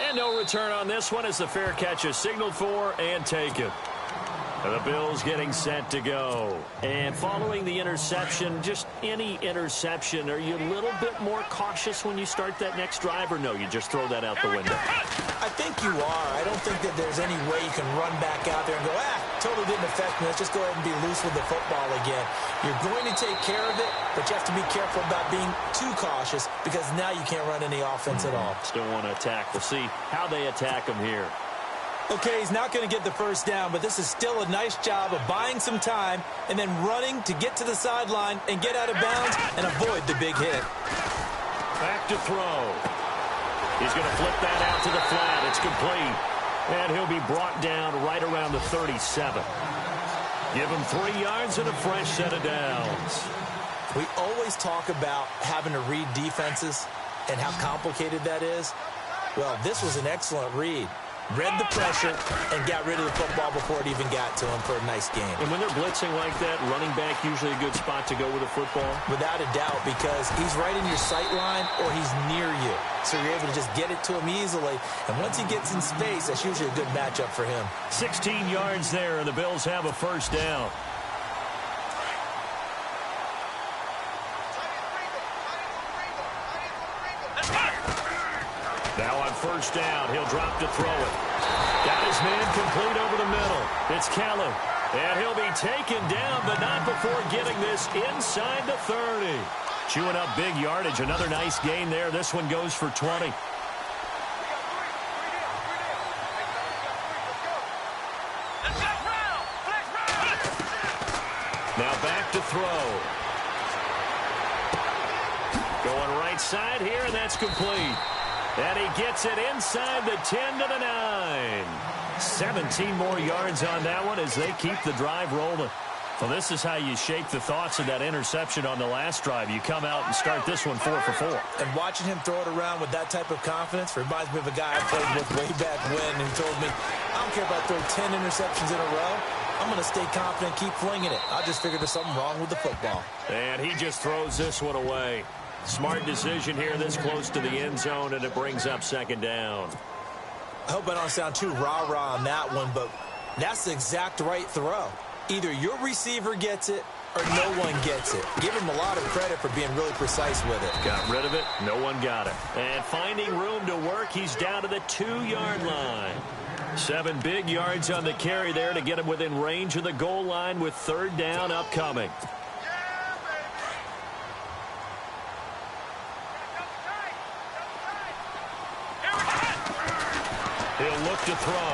And no return on this one as the fair catch is signaled for and taken. The Bills getting set to go. And following the interception, just any interception, are you a little bit more cautious when you start that next drive, or no, you just throw that out the window? I think you are. I don't think that there's any way you can run back out there and go, totally didn't affect me. Let's just go ahead and be loose with the football again. You're going to take care of it, but you have to be careful about being too cautious because now you can't run any offense at all. Still want to attack. We'll see how they attack them here. Okay, he's not going to get the first down, but this is still a nice job of buying some time and then running to get to the sideline and get out of bounds and avoid the big hit. Back to throw. He's going to flip that out to the flat. It's complete. And he'll be brought down right around the 37. Give him 3 yards and a fresh set of downs. We always talk about having to read defenses and how complicated that is. Well, this was an excellent read. Read the pressure and got rid of the football before it even got to him for a nice game. And when they're blitzing like that, running back usually a good spot to go with the football? Without a doubt, because he's right in your sight line or he's near you. So you're able to just get it to him easily. And once he gets in space, that's usually a good matchup for him. 16 yards there, and the Bills have a first down. Now on first down, he'll drop to throw it. Got his man complete over the middle. It's Kelly. And he'll be taken down, but not before getting this inside the 30. Chewing up big yardage. Another nice gain there. This one goes for 20. Now back to throw. Going right side here, and that's complete. And he gets it inside the 10 to the 9. 17 more yards on that one as they keep the drive rolling. Well, this is how you shake the thoughts of that interception on the last drive. You come out and start this one 4 for 4. And watching him throw it around with that type of confidence reminds me of a guy I played with way back when who told me, I don't care if I throw 10 interceptions in a row. I'm going to stay confident, keep flinging it. I just figured there's something wrong with the football. And he just throws this one away. Smart decision here this close to the end zone, and it brings up second down. I hope I don't sound too rah-rah on that one, but that's the exact right throw. Either your receiver gets it or no one gets it. Give him a lot of credit for being really precise with it. Got rid of it. No one got it. And finding room to work, he's down to the 2-yard line. 7 big yards on the carry there to get him within range of the goal line with third down upcoming. He'll look to throw.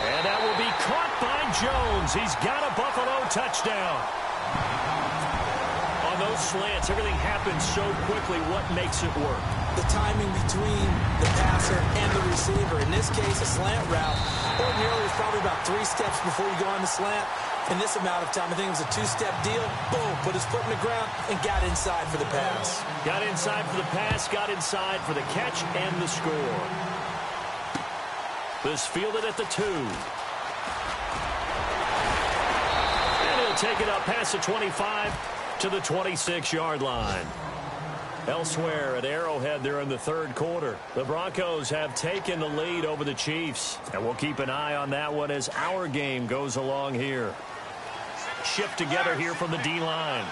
And that will be caught by Jones. He's got a Buffalo touchdown. On those slants, everything happens so quickly. What makes it work? The timing between the passer and the receiver. In this case, a slant route. Ordinarily, it's probably about 3 steps before you go on the slant. In this amount of time, I think it was a 2-step deal. Boom, put his foot in the ground and got inside for the pass. Got inside for the pass, got inside for the catch and the score. This fielded at the 2. And he'll take it up past the 25 to the 26-yard line. Elsewhere at Arrowhead, they're in the third quarter. The Broncos have taken the lead over the Chiefs. And we'll keep an eye on that one as our game goes along here. Shift together here from the D-line.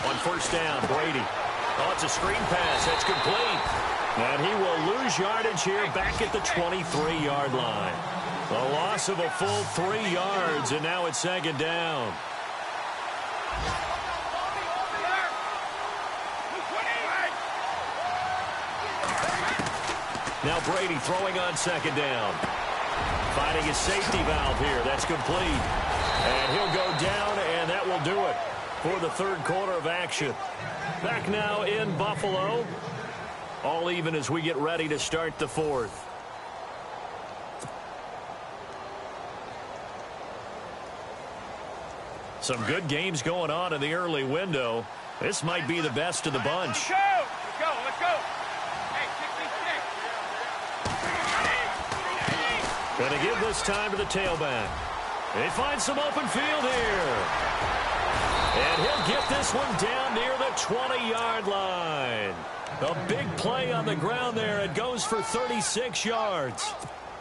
On first down, Brady. Oh, it's a screen pass. That's complete. And he will lose yardage here back at the 23-yard line. A loss of a full 3 yards, and now it's second down. Now Brady throwing on second down. Finding his safety valve here. That's complete. And he'll go down, and that will do it for the third quarter of action. Back now in Buffalo. All even as we get ready to start the fourth. Some good games going on in the early window. This might be the best of the bunch. Let's go. Going to give this time to the tailback. They find some open field here. And he'll get this one down near the 20-yard line. A big play on the ground there. It goes for 36 yards.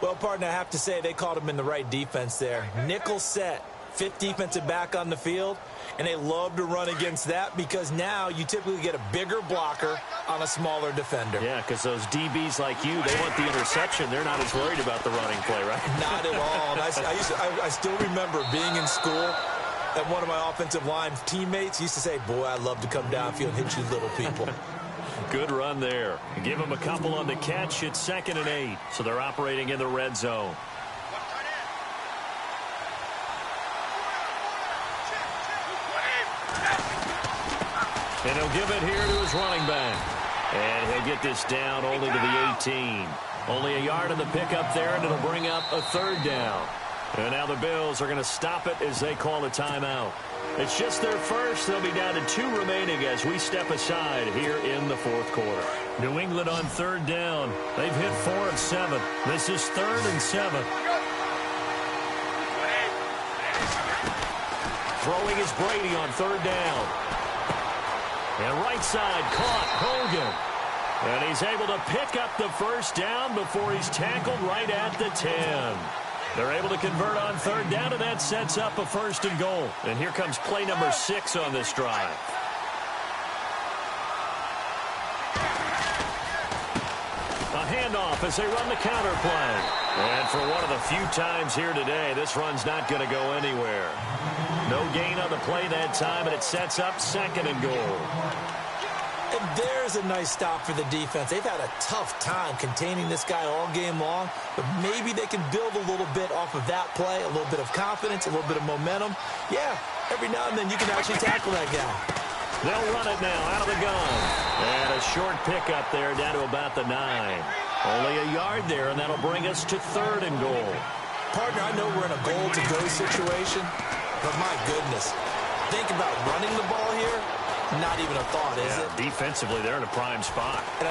Well, partner, I have to say they called him in the right defense there. Nickel set, fifth defensive back on the field, and they love to run against that because now you typically get a bigger blocker on a smaller defender. Yeah, because those DBs like you, they want the interception. They're not as worried about the running play, right? Not at all. And I still remember being in school, and one of my offensive line teammates used to say, boy, I'd love to come downfield and hit you little people. Good run there. Give them a couple on the catch. It's 2nd and 8. So they're operating in the red zone. And he'll give it here to his running back. And he'll get this down only to the 18. Only a yard in the pickup there, and it'll bring up a 3rd down. And now the Bills are going to stop it as they call a timeout. It's just their first. They'll be down to 2 remaining as we step aside here in the 4th quarter. New England on 3rd down. They've hit 4 of 7. This is 3rd and 7. Throwing is Brady on 3rd down. And right side caught Hogan. And he's able to pick up the 1st down before he's tackled right at the 10. They're able to convert on 3rd down, and that sets up a 1st and goal. And here comes play number 6 on this drive. A handoff as they run the counter play. And for one of the few times here today, this run's not going to go anywhere. No gain on the play that time, and it sets up 2nd and goal. And there's a nice stop for the defense. They've had a tough time containing this guy all game long, but maybe they can build a little bit off of that play, a little bit of confidence, a little bit of momentum. Yeah, every now and then you can actually tackle that guy. They'll run it now out of the gun. And a short pickup there down to about the 9. Only a yard there, and that'll bring us to 3rd and goal. Partner, I know we're in a goal-to-go situation, but my goodness, think about running the ball here. Not even a thought, is it? Defensively, they're in a prime spot. And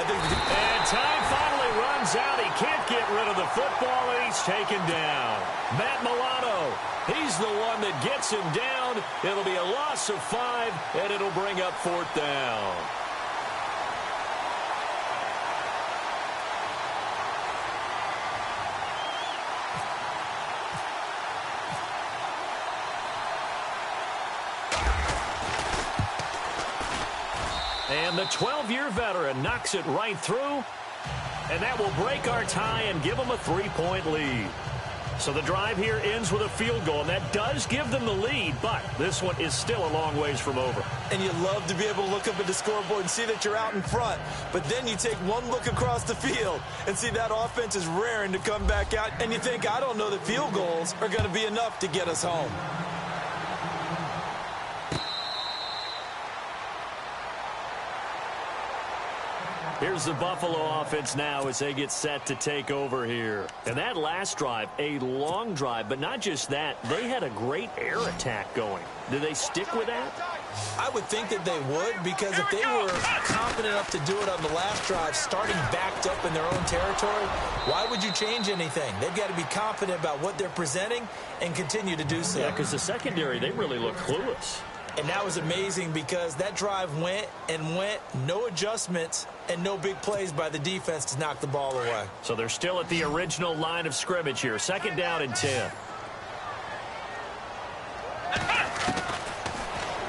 time finally runs out. He can't get rid of the football, and he's taken down. Matt Milano, he's the one that gets him down. It'll be a loss of 5, and it'll bring up 4th down. And the 12-year veteran knocks it right through. And that will break our tie and give them a 3-point lead. So the drive here ends with a field goal, and that does give them the lead, but this one is still a long ways from over. And you love to be able to look up at the scoreboard and see that you're out in front. But then you take one look across the field and see that offense is raring to come back out. And you think, I don't know that field goals are going to be enough to get us home. Here's the Buffalo offense now as they get set to take over here. And that last drive, a long drive, but not just that. They had a great air attack going. Do they stick with that? I would think that they would, because if they were confident enough to do it on the last drive, starting backed up in their own territory, why would you change anything? They've got to be confident about what they're presenting and continue to do so. Yeah, because the secondary, they really look clueless. And that was amazing because that drive went and went, no adjustments, and no big plays by the defense to knock the ball away. So they're still at the original line of scrimmage here. 2nd down and 10.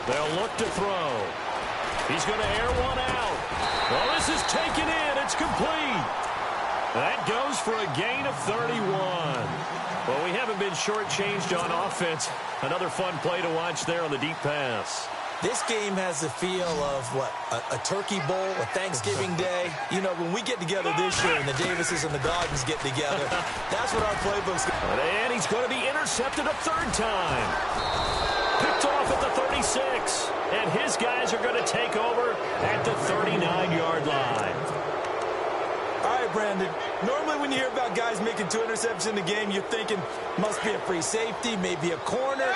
They'll look to throw. He's going to air one out. Well, this is taken in. It's complete. That goes for a gain of 31. Well, we haven't been shortchanged on offense. Another fun play to watch there on the deep pass. This game has the feel of, what, a turkey bowl, a Thanksgiving day. You know, when we get together this year and the Davises and the Gardens get together, that's what our playbook's going to be. And he's going to be intercepted a 3rd time. Picked off at the 36. And his guys are going to take over at the 39-yard line. All right, Brandon, normally when you hear about guys making 2 interceptions in the game, you're thinking must be a free safety, maybe a corner.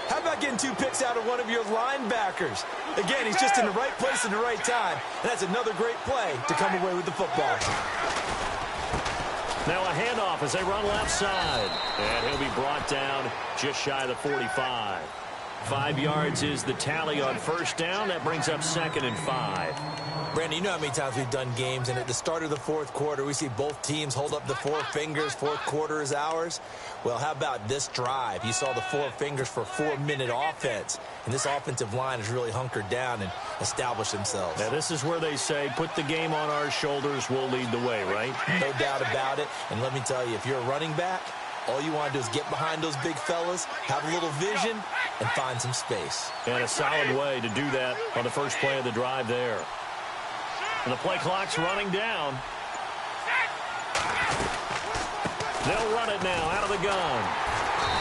How about getting 2 picks out of one of your linebackers? Again, he's just in the right place at the right time. And that's another great play to come away with the football. Now a handoff as they run left side. And he'll be brought down just shy of the 45. 5 yards is the tally on first down. That brings up 2nd and 5. Brandon, you know how many times we've done games, and at the start of the fourth quarter, we see both teams hold up the 4 fingers, fourth quarter is ours. Well, how about this drive? You saw the 4 fingers for 4-minute offense, and this offensive line has really hunkered down and established themselves. Now, this is where they say, put the game on our shoulders, we'll lead the way, right? No doubt about it, and let me tell you, if you're a running back, all you want to do is get behind those big fellas, have a little vision, and find some space. And a solid way to do that on the first play of the drive there. And the play clock's running down. They'll run it now out of the gun.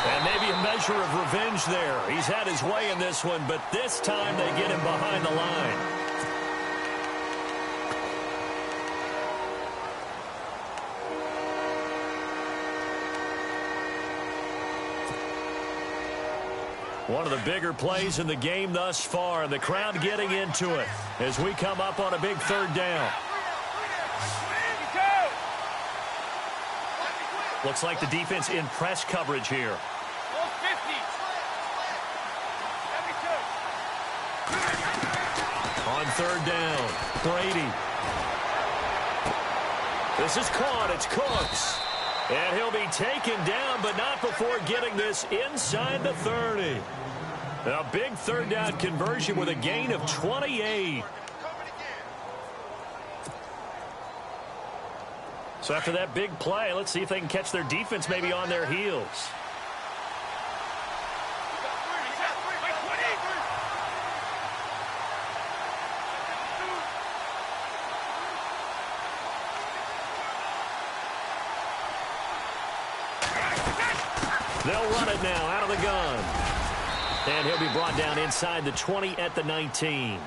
And maybe a measure of revenge there. He's had his way in this one, but this time they get him behind the line. One of the bigger plays in the game thus far, and the crowd getting into it as we come up on a big 3rd down. Looks like the defense in press coverage here. On 3rd down, Brady. This is caught. It's Cooks. And he'll be taken down, but not before getting this inside the 30. A big 3rd down conversion with a gain of 28. So after that big play, let's see if they can catch their defense maybe on their heels. They'll run it now out of the gun. And he'll be brought down inside the 20 at the 19.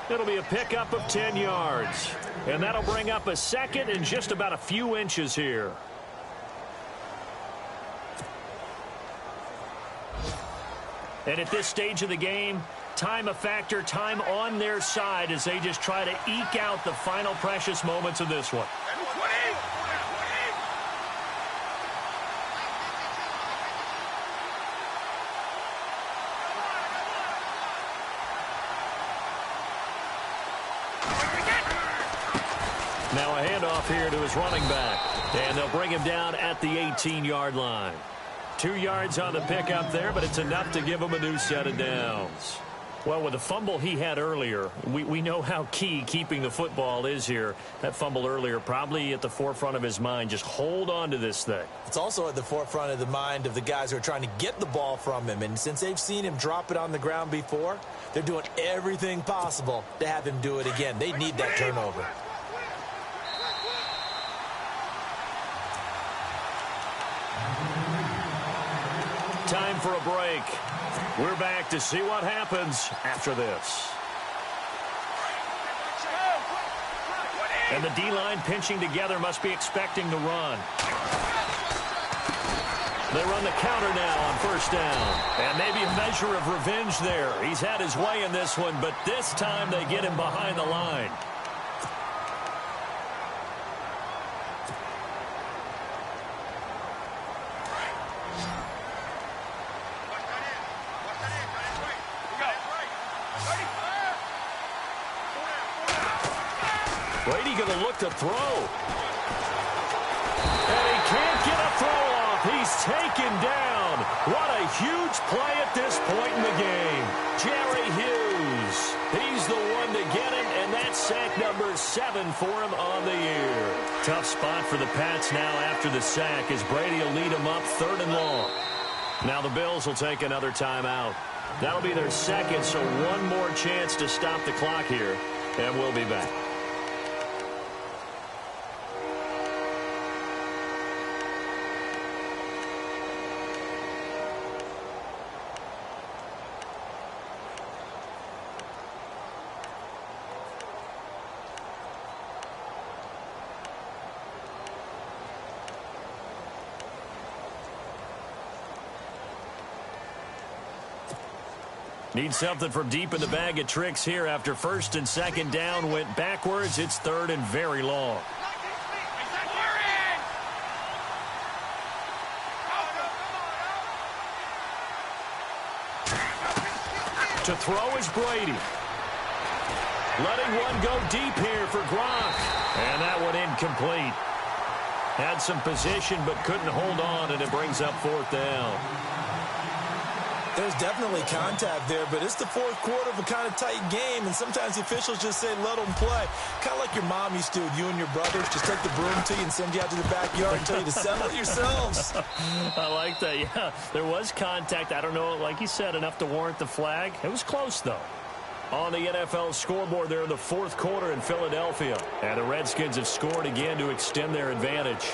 It'll be a pickup of 10 yards. And that'll bring up a 2nd and just about a few inches here. And at this stage of the game, time a factor, time on their side as they just try to eke out the final precious moments of this one. Now a handoff here to his running back. And they'll bring him down at the 18-yard line. 2 yards on the pickup there, but it's enough to give him a new set of downs. Well, with the fumble he had earlier, we know how key keeping the football is here. That fumble earlier probably at the forefront of his mind. Just hold on to this thing. It's also at the forefront of the mind of the guys who are trying to get the ball from him. And since they've seen him drop it on the ground before, they're doing everything possible to have him do it again. They need that turnover. Time for a break. We're back to see what happens after this. And the D-line pinching together must be expecting the run. They run the counter now on first down. And maybe a measure of revenge there. He's had his way in this one, but this time they get him behind the line. Brady going to look to throw. And he can't get a throw off. He's taken down. What a huge play at this point in the game. Jerry Hughes. He's the one to get him, and that's sack number 7 for him on the year. Tough spot for the Pats now after the sack as Brady will lead him up 3rd and long. Now the Bills will take another timeout. That'll be their second, so one more chance to stop the clock here, and we'll be back. Need something from deep in the bag of tricks here after 1st and 2nd down went backwards. It's 3rd and very long. To throw is Brady. Letting one go deep here for Gronk. And that one incomplete. Had some position but couldn't hold on, and it brings up fourth down. There's definitely contact there, but it's the fourth quarter of a kind of tight game, and sometimes the officials just say let them play. Kind of like your mom used to with you and your brothers. Just take the broom to you and send you out to the backyard and tell you to settle it yourselves. I like that, yeah. There was contact. I don't know, like you said, enough to warrant the flag. It was close, though. On the NFL scoreboard there in the fourth quarter in Philadelphia. And the Redskins have scored again to extend their advantage.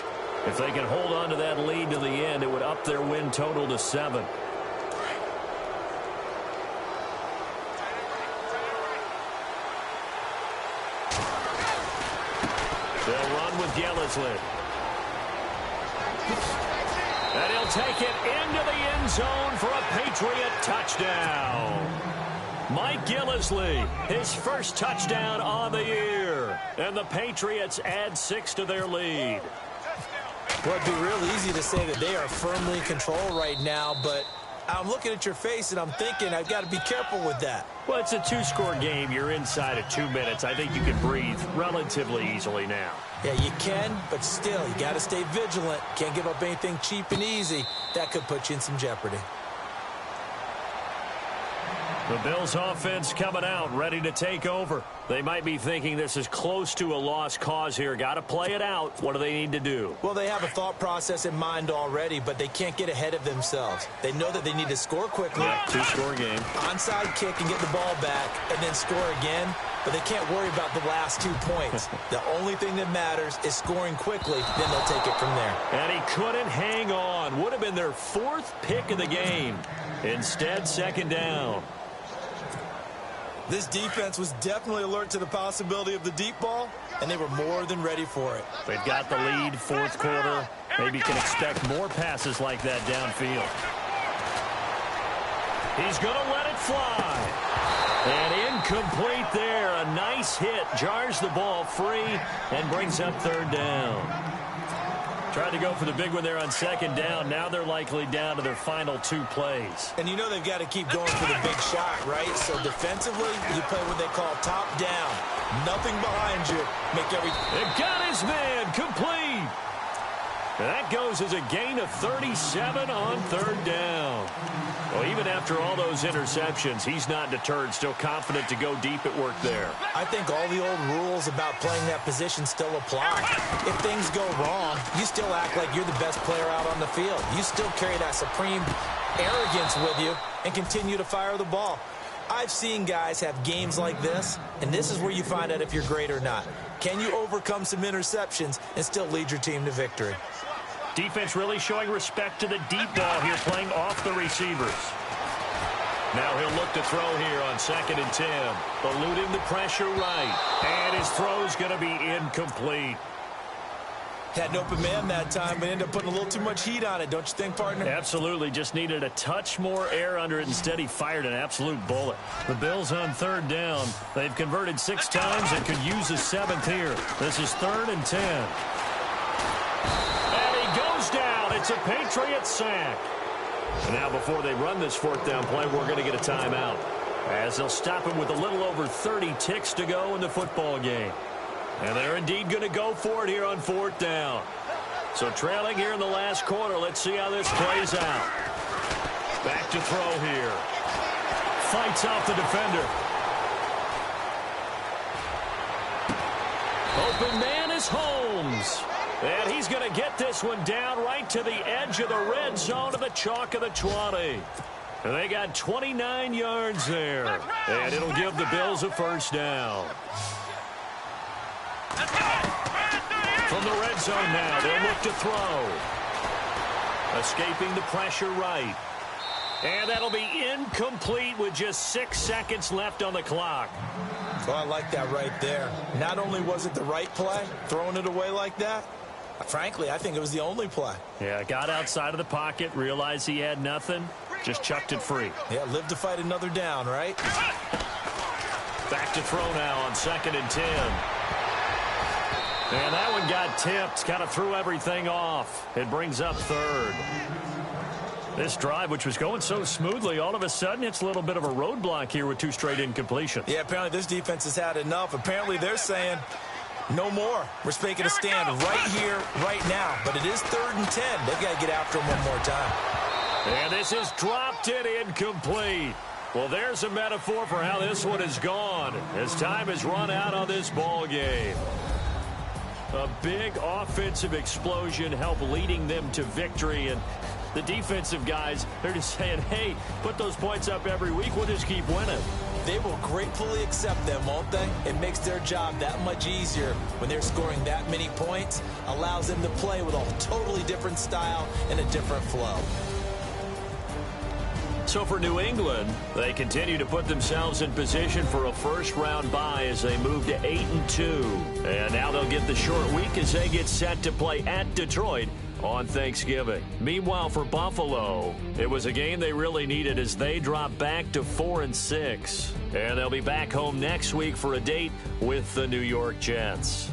If they can hold on to that lead to the end, it would up their win total to 7. They'll run with Gillislee. And he'll take it into the end zone for a Patriot touchdown. Mike Gillislee, his first touchdown on the year. And the Patriots add 6 to their lead. Well, it'd be real easy to say that they are firmly in control right now, but I'm looking at your face and I'm thinking I've got to be careful with that. Well, it's a 2-score game. You're inside of 2 minutes. I think you can breathe relatively easily now. Yeah, you can, but still, you got to stay vigilant. Can't give up anything cheap and easy. That could put you in some jeopardy. The Bills offense coming out, ready to take over. They might be thinking this is close to a lost cause here. Got to play it out. What do they need to do? Well, they have a thought process in mind already, but they can't get ahead of themselves. They know that they need to score quickly. Yeah, 2-score game. Onside kick and get the ball back, and then score again. But they can't worry about the last 2 points. The only thing that matters is scoring quickly. Then they'll take it from there. And he couldn't hang on. Would have been their 4th pick of the game. Instead, second down. This defense was definitely alert to the possibility of the deep ball, and they were more than ready for it. They've got the lead, fourth quarter. Maybe can expect more passes like that downfield. He's going to let it fly. And incomplete there. A nice hit. Jars the ball free and brings up third down. Tried to go for the big one there on second down. Now they're likely down to their final 2 plays. And you know they've got to keep going for the big shot, right? So defensively, you play what they call top down. Nothing behind you. Make every... They've got his man complete. That goes as a gain of 37 on third down. Well, even after all those interceptions, he's not deterred, still confident to go deep at work there. I think all the old rules about playing that position still apply. If things go wrong, you still act like you're the best player out on the field. You still carry that supreme arrogance with you and continue to fire the ball. I've seen guys have games like this, and this is where you find out if you're great or not. Can you overcome some interceptions and still lead your team to victory? Defense really showing respect to the deep ball here, playing off the receivers. Now he'll look to throw here on 2nd and 10. Eluding the pressure right. And his throw's going to be incomplete. Had an open man that time, but ended up putting a little too much heat on it, don't you think, partner? Absolutely. Just needed a touch more air under it. Instead, he fired an absolute bullet. The Bills on third down. They've converted 6 times and could use a 7th here. This is 3rd and 10. And he goes down. It's a Patriot sack. And now before they run this 4th down play, we're going to get a timeout, as they'll stop him with a little over 30 ticks to go in the football game. And they're indeed going to go for it here on 4th down. So trailing here in the last quarter. Let's see how this plays out. Back to throw here. Fights off the defender. Open man is Holmes. And he's going to get this one down right to the edge of the red zone of the chalk of the 20. And they got 29 yards there. And it'll give the Bills a first down. From the red zone now, they'll look to throw. Escaping the pressure right. And that'll be incomplete with just 6 seconds left on the clock. Well, I like that right there. Not only was it the right play, throwing it away like that, frankly, I think it was the only play. Yeah, got outside of the pocket, realized he had nothing, just chucked it free. Yeah, live to fight another down, right? Back to throw now on 2nd and 10. And that one got tipped, kind of threw everything off. It brings up 3rd. This drive, which was going so smoothly, all of a sudden it's a little bit of a roadblock here with 2 straight incompletions. Yeah, apparently this defense has had enough. Apparently they're saying no more. We're making a stand right here, right now. But it is 3rd and 10. They've got to get after him one more time. And this is dropped it incomplete. Well, there's a metaphor for how this one is gone as time has run out on this ball game. A big offensive explosion helped leading them to victory, and the defensive guys, they're just saying, hey, put those points up every week, we'll just keep winning. They will gratefully accept them, won't they? It makes their job that much easier when they're scoring that many points, allows them to play with a totally different style and a different flow. So for New England, they continue to put themselves in position for a first-round bye as they move to 8-2. And now they'll get the short week as they get set to play at Detroit on Thanksgiving. Meanwhile, for Buffalo, it was a game they really needed as they drop back to 4-6. And they'll be back home next week for a date with the New York Jets.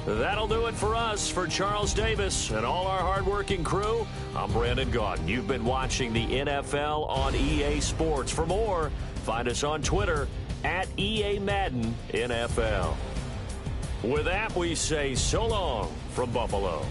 That'll do it for us. For Charles Davis and all our hardworking crew, I'm Brandon Gaudin. You've been watching the NFL on EA Sports. For more, find us on Twitter at EA Madden NFL. With that, we say so long from Buffalo.